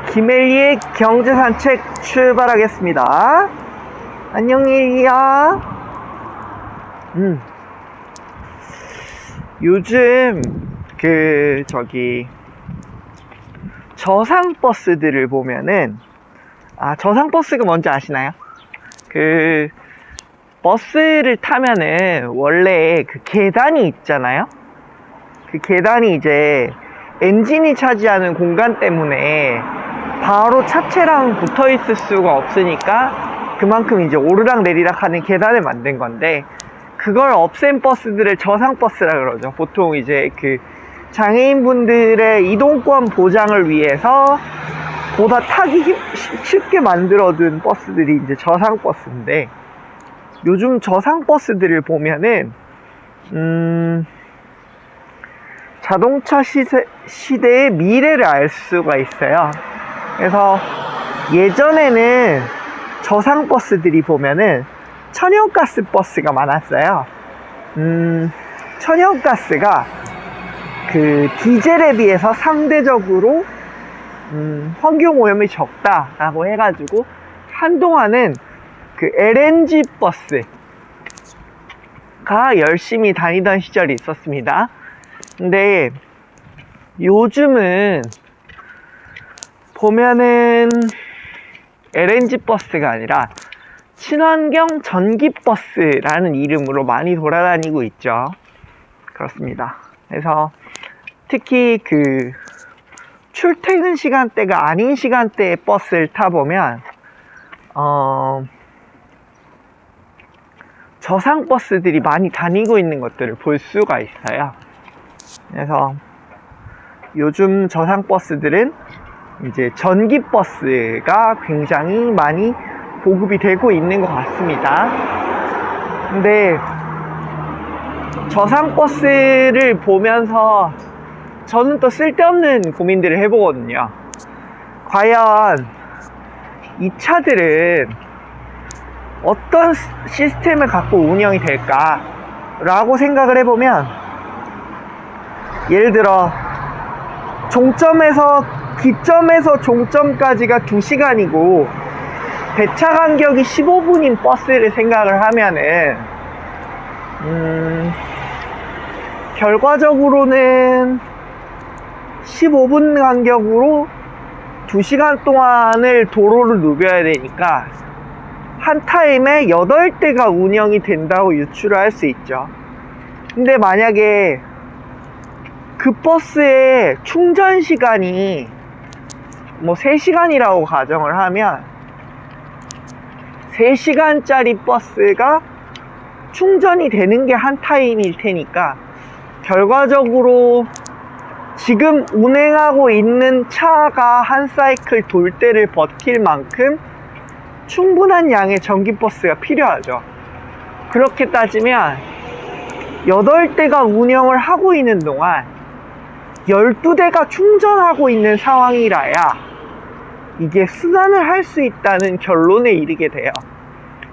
김엘리의 경제산책 출발하겠습니다. 안녕 엘리야. 요즘 저상버스들을 보면은, 저상버스가 뭔지 아시나요? 버스를 타면은 원래 계단이 있잖아요. 그 계단이 이제 엔진이 차지하는 공간 때문에 바로 차체랑 붙어 있을 수가 없으니까 그만큼 이제 오르락 내리락 하는 계단을 만든 건데, 그걸 없앤 버스들을 저상버스라 그러죠. 보통 이제 장애인분들의 이동권 보장을 위해서 보다 타기 쉽게 만들어둔 버스들이 이제 저상버스인데, 요즘 저상버스들을 보면은 자동차 시대의 미래를 알 수가 있어요. 그래서 예전에는 저상버스들이 보면은 천연가스 버스가 많았어요. 천연가스가 디젤에 비해서 상대적으로 환경오염이 적다라고 해가지고 한동안은 LNG 버스가 열심히 다니던 시절이 있었습니다. 근데 요즘은 보면은 LNG 버스가 아니라 친환경 전기버스라는 이름으로 많이 돌아다니고 있죠. 그렇습니다. 그래서 특히 출퇴근 시간대가 아닌 시간대에 버스를 타보면 저상버스들이 많이 다니고 있는 것들을 볼 수가 있어요. 그래서 요즘 저상버스들은 이제 전기버스가 굉장히 많이 보급이 되고 있는 것 같습니다. 근데 저상버스를 보면서 저는 또 쓸데없는 고민들을 해보거든요. 과연 이 차들은 어떤 시스템을 갖고 운영이 될까 라고 생각을 해보면, 예를 들어 기점에서 종점까지가 2시간이고 배차 간격이 15분인 버스를 생각을 하면은 결과적으로는 15분 간격으로 2시간 동안을 도로를 누벼야 되니까 한 타임에 8대가 운영이 된다고 유추를 할 수 있죠. 근데 만약에 그 버스의 충전 시간이 3시간이라고 가정을 하면 3시간짜리 버스가 충전이 되는 게 한 타임일 테니까 결과적으로 지금 운행하고 있는 차가 한 사이클 돌 때를 버틸 만큼 충분한 양의 전기버스가 필요하죠. 그렇게 따지면 8대가 운영을 하고 있는 동안 12대가 충전하고 있는 상황이라야 이게 순환을 할 수 있다는 결론에 이르게 돼요.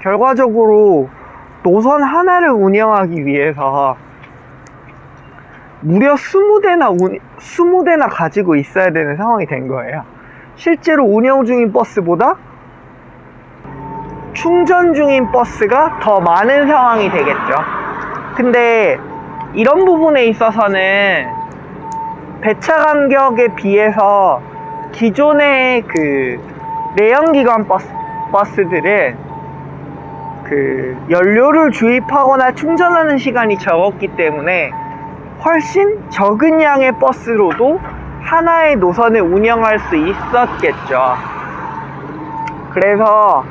결과적으로 노선 하나를 운영하기 위해서 무려 20대나 가지고 있어야 되는 상황이 된 거예요. 실제로 운영 중인 버스보다 충전 중인 버스가 더 많은 상황이 되겠죠. 근데 이런 부분에 있어서는 배차 간격에 비해서 기존의 내연기관 버스들은 연료를 주입하거나 충전하는 시간이 적었기 때문에 훨씬 적은 양의 버스로도 하나의 노선을 운영할 수 있었겠죠. 그래서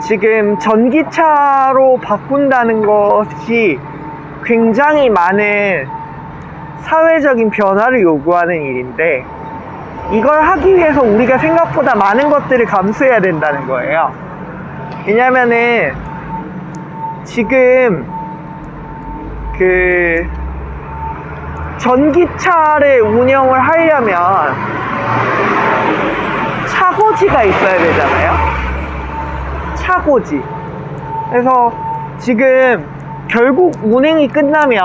지금 전기차로 바꾼다는 것이 굉장히 많은 사회적인 변화를 요구하는 일인데, 이걸 하기 위해서 우리가 생각보다 많은 것들을 감수해야 된다는 거예요. 왜냐면은 지금 전기차를 운영을 하려면 차고지가 있어야 되잖아요. 차고지. 그래서 지금 결국 운행이 끝나면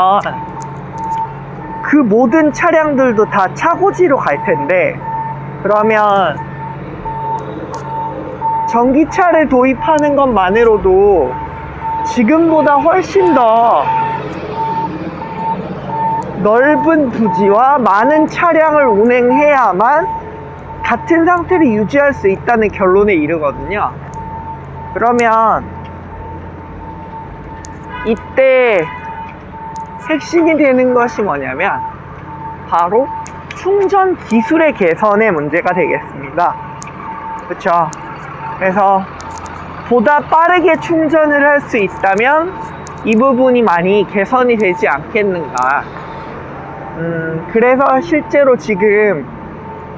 그 모든 차량들도 다 차고지로 갈 텐데, 그러면 전기차를 도입하는 것만으로도 지금보다 훨씬 더 넓은 부지와 많은 차량을 운행해야만 같은 상태를 유지할 수 있다는 결론에 이르거든요. 그러면 이때 핵심이 되는 것이 뭐냐면 바로 충전 기술의 개선의 문제가 되겠습니다. 그렇죠? 그래서 보다 빠르게 충전을 할 수 있다면 이 부분이 많이 개선이 되지 않겠는가. 그래서 실제로 지금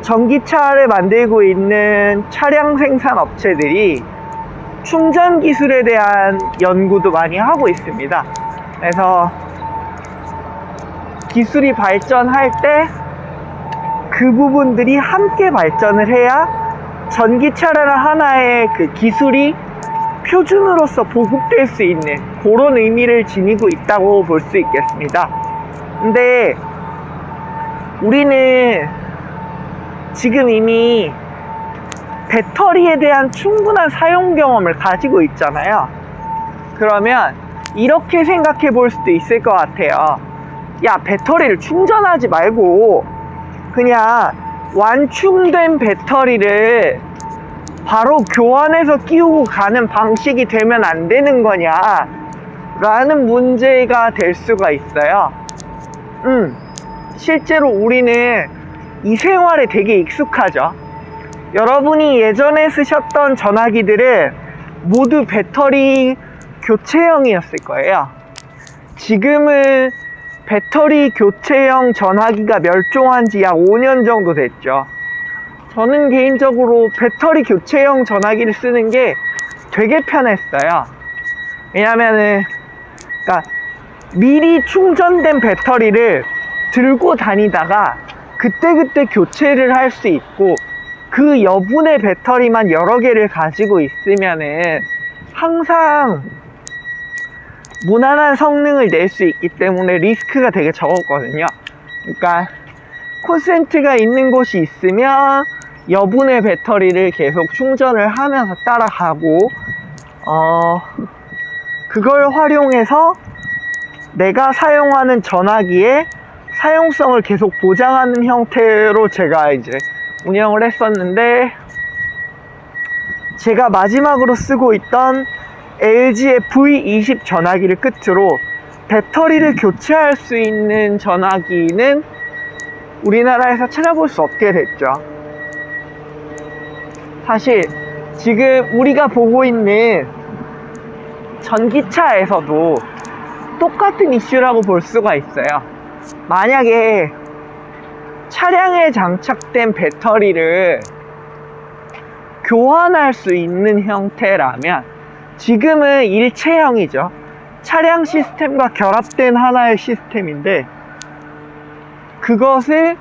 전기차를 만들고 있는 차량 생산 업체들이 충전 기술에 대한 연구도 많이 하고 있습니다. 그래서 기술이 발전할 때 그 부분들이 함께 발전을 해야 전기차라는 하나의 그 기술이 표준으로서 보급될 수 있는 그런 의미를 지니고 있다고 볼 수 있겠습니다. 근데 우리는 지금 이미 배터리에 대한 충분한 사용 경험을 가지고 있잖아요. 그러면 이렇게 생각해 볼 수도 있을 것 같아요. 야, 배터리를 충전하지 말고 그냥 완충된 배터리를 바로 교환해서 끼우고 가는 방식이 되면 안 되는 거냐 라는 문제가 될 수가 있어요. 실제로 우리는 이 생활에 되게 익숙하죠. 여러분이 예전에 쓰셨던 전화기들은 모두 배터리 교체형이었을 거예요. 지금은 배터리 교체형 전화기가 멸종한 지 약 5년 정도 됐죠. 저는 개인적으로 배터리 교체형 전화기를 쓰는 게 되게 편했어요. 왜냐면은 그러니까 미리 충전된 배터리를 들고 다니다가 그때그때 교체를 할 수 있고 그 여분의 배터리만 여러 개를 가지고 있으면은 항상 무난한 성능을 낼 수 있기 때문에 리스크가 되게 적었거든요. 그러니까 콘센트가 있는 곳이 있으면 여분의 배터리를 계속 충전을 하면서 따라가고 그걸 활용해서 내가 사용하는 전화기의 사용성을 계속 보장하는 형태로 제가 이제 운영을 했었는데, 제가 마지막으로 쓰고 있던 LG의 V20 전화기를 끝으로 배터리를 교체할 수 있는 전화기는 우리나라에서 찾아볼 수 없게 됐죠. 사실 지금 우리가 보고 있는 전기차에서도 똑같은 이슈라고 볼 수가 있어요. 만약에 차량에 장착된 배터리를 교환할 수 있는 형태라면, 지금은 일체형이죠. 차량 시스템과 결합된 하나의 시스템인데, 그것을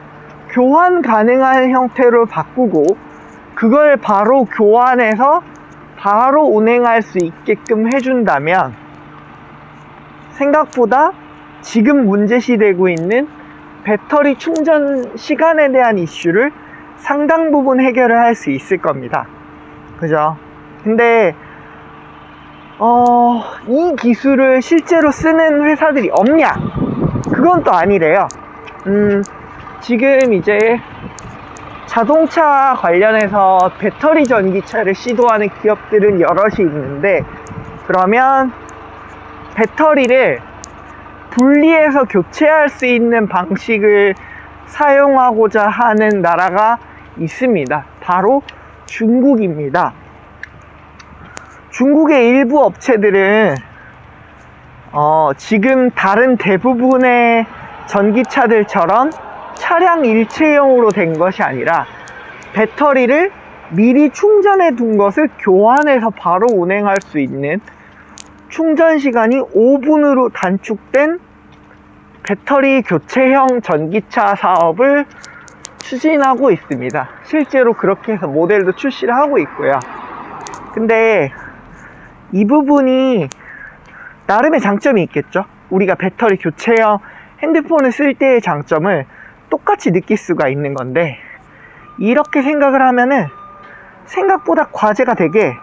교환 가능한 형태로 바꾸고 그걸 바로 교환해서 바로 운행할 수 있게끔 해준다면, 생각보다 지금 문제시되고 있는 배터리 충전 시간에 대한 이슈를 상당 부분 해결을 할 수 있을 겁니다. 그죠? 근데 이 기술을 실제로 쓰는 회사들이 없냐? 그건 또 아니래요. 지금 이제 자동차 관련해서 배터리 전기차를 시도하는 기업들은 여럿이 있는데, 그러면 배터리를 분리해서 교체할 수 있는 방식을 사용하고자 하는 나라가 있습니다. 바로 중국입니다. 중국의 일부 업체들은 지금 다른 대부분의 전기차들처럼 차량 일체형으로 된 것이 아니라 배터리를 미리 충전해 둔 것을 교환해서 바로 운행할 수 있는 충전 시간이 5분으로 단축된 배터리 교체형 전기차 사업을 추진하고 있습니다. 실제로 그렇게 해서 모델도 출시를 하고 있고요. 근데 이 부분이 나름의 장점이 있겠죠. 우리가 배터리 교체형 핸드폰을 쓸 때의 장점을 똑같이 느낄 수가 있는 건데, 이렇게 생각을 하면은 생각보다 과제가 되게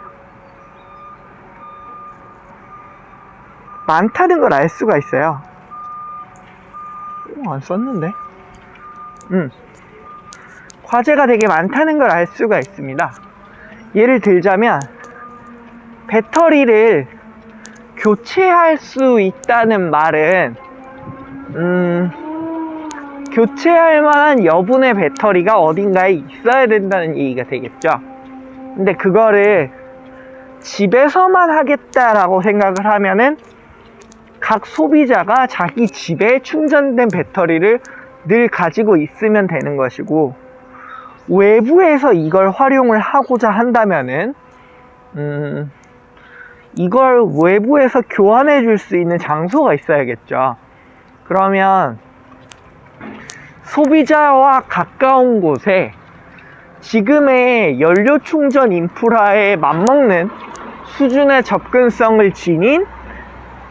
많다는 걸 알 수가 있어요. 안 썼는데? 과제가 되게 많다는 걸 알 수가 있습니다. 예를 들자면 배터리를 교체할 수 있다는 말은 교체할 만한 여분의 배터리가 어딘가에 있어야 된다는 얘기가 되겠죠. 근데 그거를 집에서만 하겠다라고 생각을 하면은 각 소비자가 자기 집에 충전된 배터리를 늘 가지고 있으면 되는 것이고, 외부에서 이걸 활용을 하고자 한다면은 이걸 외부에서 교환해 줄 수 있는 장소가 있어야겠죠. 그러면 소비자와 가까운 곳에 지금의 연료 충전 인프라에 맞먹는 수준의 접근성을 지닌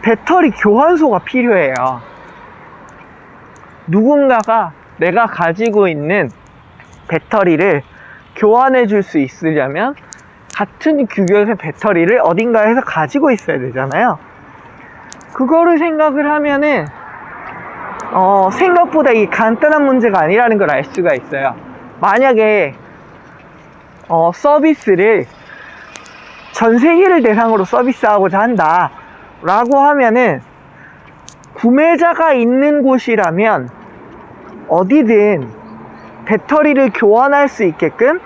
배터리 교환소가 필요해요. 누군가가 내가 가지고 있는 배터리를 교환해 줄 수 있으려면 같은 규격의 배터리를 어딘가에서 가지고 있어야 되잖아요. 그거를 생각을 하면은 생각보다 이 간단한 문제가 아니라는 걸 알 수가 있어요. 만약에 서비스를 전 세계를 대상으로 서비스하고자 한다 라고 하면은, 구매자가 있는 곳이라면 어디든 배터리를 교환할 수 있게끔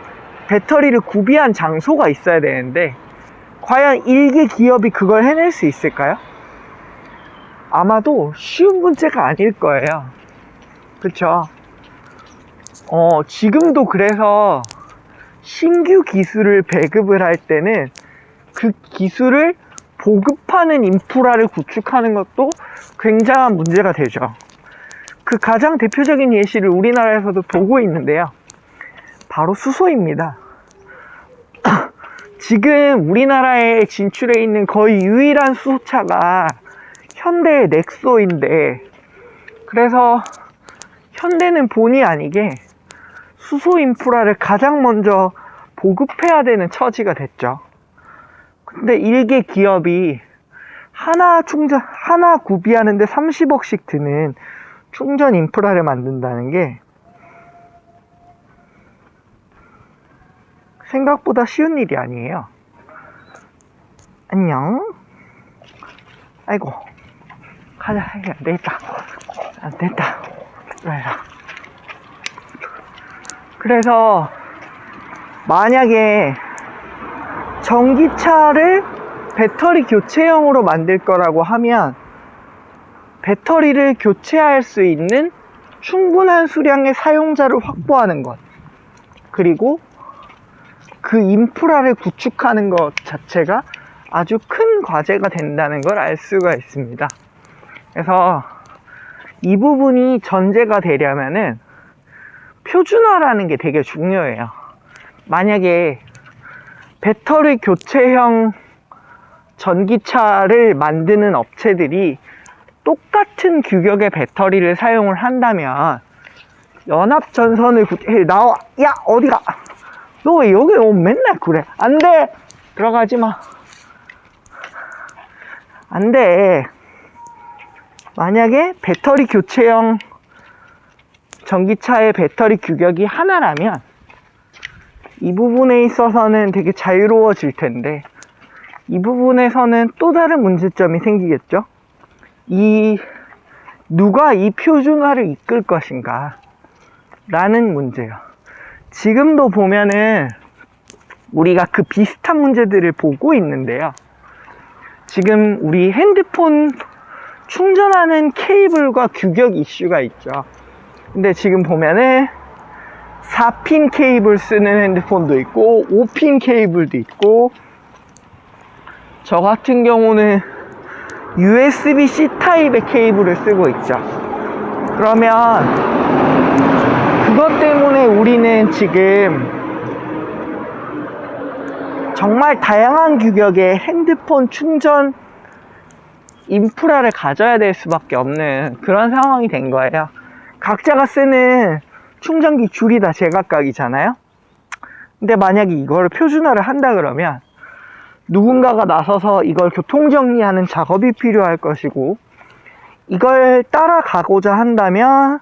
배터리를 구비한 장소가 있어야 되는데, 과연 일개 기업이 그걸 해낼 수 있을까요? 아마도 쉬운 문제가 아닐 거예요. 그쵸? 지금도 그래서 신규 기술을 배급을 할 때는 그 기술을 보급하는 인프라를 구축하는 것도 굉장한 문제가 되죠. 그 가장 대표적인 예시를 우리나라에서도 보고 있는데요. 바로 수소입니다. 지금 우리나라에 진출해 있는 거의 유일한 수소차가 현대의 넥소인데, 그래서 현대는 본의 아니게 수소 인프라를 가장 먼저 보급해야 되는 처지가 됐죠. 근데 일개 기업이 하나 구비하는데 30억씩 드는 충전 인프라를 만든다는 게 생각보다 쉬운 일이 아니에요. 안녕. 아이고, 가자. 안 되겠다. 그래서 만약에 전기차를 배터리 교체형으로 만들 거라고 하면 배터리를 교체할 수 있는 충분한 수량의 사용자를 확보하는 것, 그리고 그 인프라를 구축하는 것 자체가 아주 큰 과제가 된다는 걸 알 수가 있습니다. 그래서 이 부분이 전제가 되려면은 표준화라는 게 되게 중요해요. 만약에 배터리 교체형 전기차를 만드는 업체들이 똑같은 규격의 배터리를 사용을 한다면, 연합전선을 나와. 야, 어디가? 너 왜 여기 오면 맨날 그래? 안 돼! 들어가지 마. 안 돼. 만약에 배터리 교체형 전기차의 배터리 규격이 하나라면 이 부분에 있어서는 되게 자유로워질 텐데, 이 부분에서는 또 다른 문제점이 생기겠죠. 누가 이 표준화를 이끌 것인가 라는 문제요. 지금도 보면은 우리가 그 비슷한 문제들을 보고 있는데요. 지금 우리 핸드폰 충전하는 케이블과 규격 이슈가 있죠. 근데 지금 보면은 4핀 케이블 쓰는 핸드폰도 있고 5핀 케이블도 있고, 저 같은 경우는 USB-C 타입의 케이블을 쓰고 있죠. 그러면 그것 때문에 우리는 지금 정말 다양한 규격의 핸드폰 충전 인프라를 가져야 될 수밖에 없는 그런 상황이 된 거예요. 각자가 쓰는 충전기 줄이 다 제각각이잖아요. 근데 만약에 이거를 표준화를 한다 그러면 누군가가 나서서 이걸 교통정리하는 작업이 필요할 것이고, 이걸 따라가고자 한다면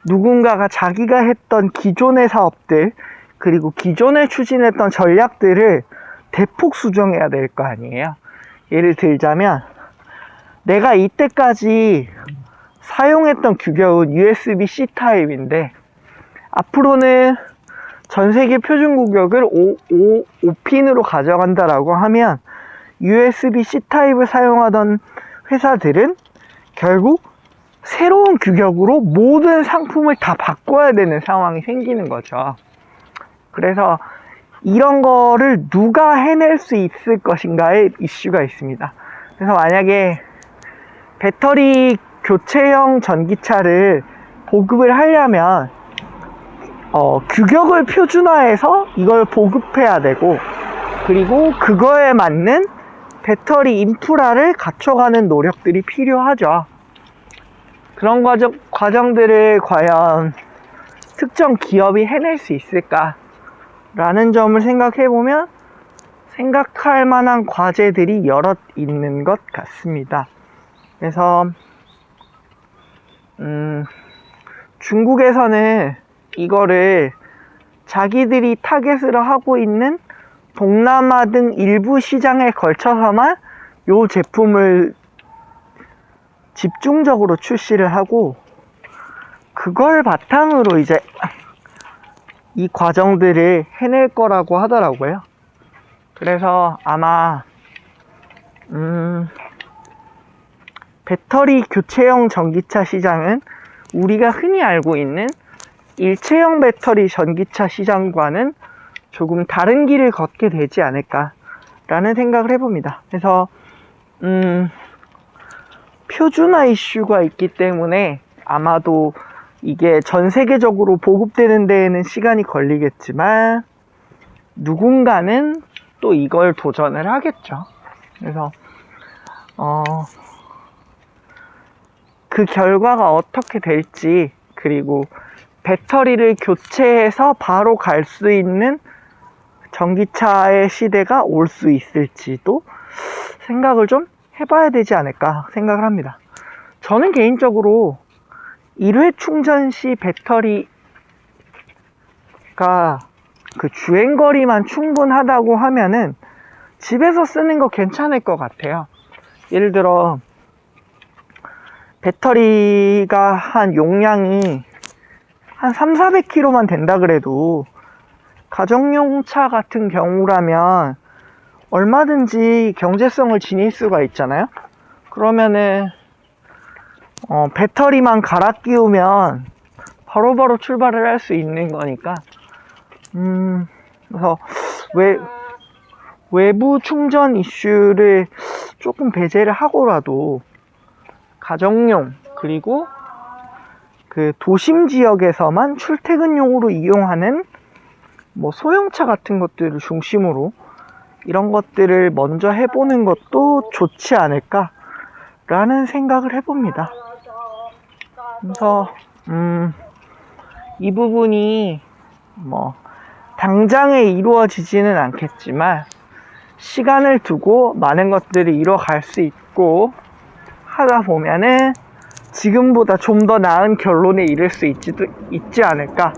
누군가가 자기가 했던 기존의 사업들, 그리고 기존에 추진했던 전략들을 대폭 수정해야 될 거 아니에요. 예를 들자면 내가 이때까지 사용했던 규격은 USB-C 타입인데 앞으로는 전세계 표준 규격을 5핀으로 가져간다라고 하면 USB-C 타입을 사용하던 회사들은 결국 새로운 규격으로 모든 상품을 다 바꿔야 되는 상황이 생기는 거죠. 그래서 이런 거를 누가 해낼 수 있을 것인가의 이슈가 있습니다. 그래서 만약에 배터리 교체형 전기차를 보급을 하려면 규격을 표준화해서 이걸 보급해야 되고, 그리고 그거에 맞는 배터리 인프라를 갖춰가는 노력들이 필요하죠. 그런 과정들을 과연 특정 기업이 해낼 수 있을까 라는 점을 생각해보면 생각할 만한 과제들이 여럿 있는 것 같습니다. 그래서 중국에서는 이거를 자기들이 타겟으로 하고 있는 동남아 등 일부 시장에 걸쳐서만 이 제품을 집중적으로 출시를 하고, 그걸 바탕으로 이제 이 과정들을 해낼 거라고 하더라고요. 그래서 아마 배터리 교체형 전기차 시장은 우리가 흔히 알고 있는 일체형 배터리 전기차 시장과는 조금 다른 길을 걷게 되지 않을까 라는 생각을 해봅니다. 그래서 표준화 이슈가 있기 때문에 아마도 이게 전 세계적으로 보급되는 데에는 시간이 걸리겠지만 누군가는 또 이걸 도전을 하겠죠. 그래서 그 결과가 어떻게 될지, 그리고 배터리를 교체해서 바로 갈 수 있는 전기차의 시대가 올 수 있을지도 생각을 좀 해봐야 되지 않을까 생각을 합니다. 저는 개인적으로 1회 충전 시 배터리가 그 주행거리만 충분하다고 하면은 집에서 쓰는 거 괜찮을 것 같아요. 예를 들어 배터리가 한 용량이 한 300~400kg만 된다 그래도 가정용 차 같은 경우라면 얼마든지 경제성을 지닐 수가 있잖아요. 그러면은 배터리만 갈아 끼우면 바로바로 출발을 할 수 있는 거니까 그래서 외부 충전 이슈를 조금 배제를 하고라도 가정용, 그리고 그 도심 지역에서만 출퇴근용으로 이용하는 뭐 소형차 같은 것들을 중심으로 이런 것들을 먼저 해보는 것도 좋지 않을까 라는 생각을 해봅니다. 그래서 이 부분이 뭐 당장에 이루어지지는 않겠지만 시간을 두고 많은 것들이 이루어갈 수 있고 하다 보면은 지금보다 좀 더 나은 결론에 이를 수 있지 않을까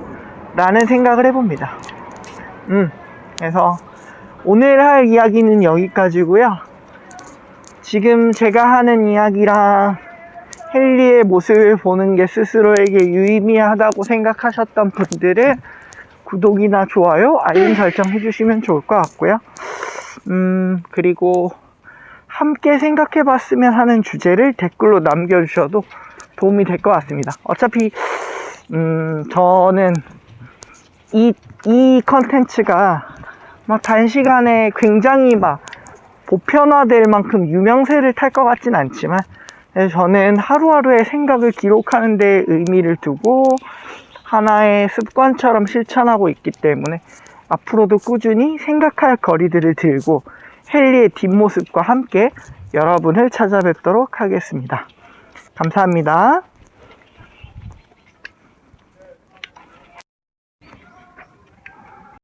라는 생각을 해봅니다. 그래서 오늘 할 이야기는 여기까지고요. 지금 제가 하는 이야기랑 헨리의 모습을 보는 게 스스로에게 유의미하다고 생각하셨던 분들은 구독이나 좋아요, 알림 설정 해주시면 좋을 것 같고요. 그리고 함께 생각해봤으면 하는 주제를 댓글로 남겨주셔도 도움이 될 것 같습니다. 어차피 저는 이 컨텐츠가 막 단시간에 굉장히 막 보편화될 만큼 유명세를 탈 것 같진 않지만 저는 하루하루의 생각을 기록하는 데 의미를 두고 하나의 습관처럼 실천하고 있기 때문에 앞으로도 꾸준히 생각할 거리들을 들고 헨리의 뒷모습과 함께 여러분을 찾아뵙도록 하겠습니다. 감사합니다.